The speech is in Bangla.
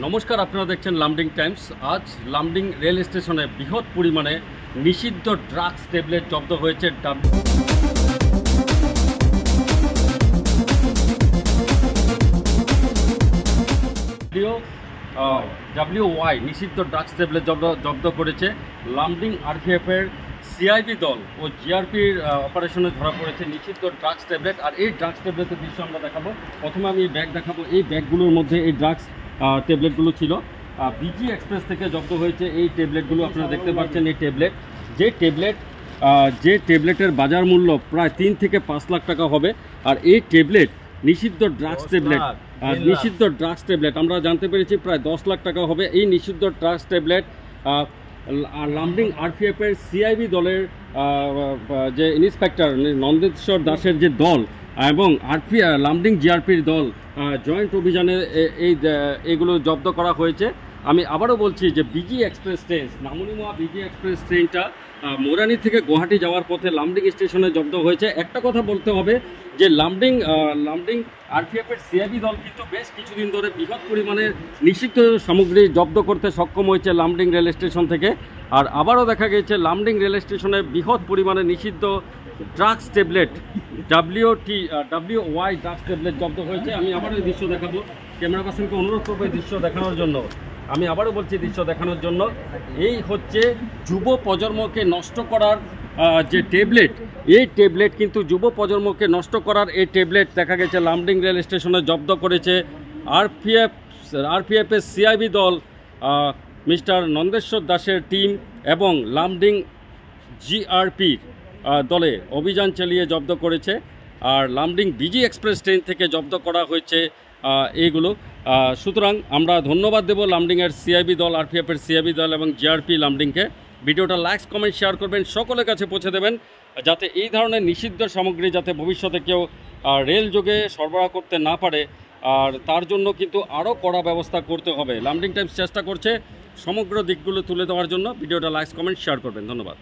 নমস্কার, আপনারা দেখছেন লামডিং টাইমস। আজ লামডিং রেল স্টেশনে বৃহৎ পরিমাণে নিষিদ্ধ ড্রাগস ট্যাবলেট জব্দ হয়েছে। WY নিষিদ্ধ ড্রাগস ট্যাবলেট জব্দ করেছে। লামডিং আরপিএফের সিআইবি দল ও জিআরপির অপারেশনে ধরা পড়েছে নিষিদ্ধ ড্রাগস ট্যাবলেট। আর এই ড্রাগস ট্যাবলেটের দৃশ্য আমরা দেখাবো। প্রথমে আমি এই ব্যাগ দেখাবো। এই ব্যাগগুলোর মধ্যে এই ড্রাগস ট্যাবলেটগুলো ছিল। বিজি এক্সপ্রেস থেকে জব্দ হয়েছে এই ট্যাবলেটগুলো। আপনারা দেখতে পাচ্ছেন এই ট্যাবলেট, যে ট্যাবলেটের বাজার মূল্য প্রায় 3 থেকে 5 লাখ টাকা হবে। আর এই ট্যাবলেট নিষিদ্ধ ড্রাগস ট্যাবলেট আমরা জানতে পেরেছি প্রায় 10 লাখ টাকা হবে। এই নিষিদ্ধ ড্রাগস ট্যাবলেট লামডিং আরপিএফের সিআইবি দলের যে ইন্সপেক্টর নন্দেশ্বর দাসের যে দল এবং লামডিং জিআরপির দল জয়েন্ট অভিযানে এইগুলো জব্দ করা হয়েছে। আমি আবারও বলছি যে বিজি এক্সপ্রেস ট্রেন, নামুনিমোয়া বিজি এক্সপ্রেস ট্রেনটা মোরানি থেকে গুয়াহাটি যাওয়ার পথে লামডিং স্টেশনে জব্দ হয়েছে। একটা কথা বলতে হবে যে লামডিং আরপিএফের সিআইবি দল কিন্তু বেশ কিছুদিন ধরে বৃহৎ পরিমাণের নিষিদ্ধ সামগ্রী জব্দ করতে সক্ষম হয়েছে লামডিং রেল স্টেশন থেকে। আর আবারও দেখা গেছে লামডিং রেল স্টেশনে বৃহৎ পরিমাণে নিষিদ্ধ drugs tablet WY drugs tablet জব্দ হয়েছে। আমি আবারও এই দৃশ্য দেখাবো। ক্যামেরা পার্সনকে অনুরোধ করবো এই দৃশ্য দেখানোর জন্য। আমি আবারও বলছি দৃশ্য দেখানোর জন্য। এই হচ্ছে যুব প্রজন্মকে নষ্ট করার যে ট্যাবলেট, এই ট্যাবলেট কিন্তু যুব প্রজন্মকে নষ্ট করার এই ট্যাবলেট দেখা গেছে লামডিং রেল স্টেশনে জব্দ করেছে আরপিএফের সিআইবি দল, মিস্টার নন্দেশ্বর দাসের টিম এবং লামডিং জিআরপির দলে অভিযান চালিয়ে জব্দ করেছে। আর লামডিং বিজি এক্সপ্রেস ট্রেন থেকে জব্দ করা হয়েছে এইগুলো। সুতরাং আমরা ধন্যবাদ দেব লামডিংয়ের সিআইবি দল, আরপিএফের সিআইবি দল এবং জিআরপি লামডিংকে। ভিডিওটা লাইক, কমেন্ট, শেয়ার করবেন, সকলের কাছে পৌঁছে দেবেন, যাতে এই ধরনের নিষিদ্ধ সামগ্রী যাতে ভবিষ্যতে কেউ রেল যোগে সরবরাহ করতে না পারে। আর তার জন্য কিন্তু আরও কড়া ব্যবস্থা করতে হবে। লামডিং টাইমস চেষ্টা করছে সমগ্র দিকগুলো তুলে দেওয়ার জন্য। ভিডিওটা লাইক, কমেন্ট, শেয়ার করবেন। ধন্যবাদ।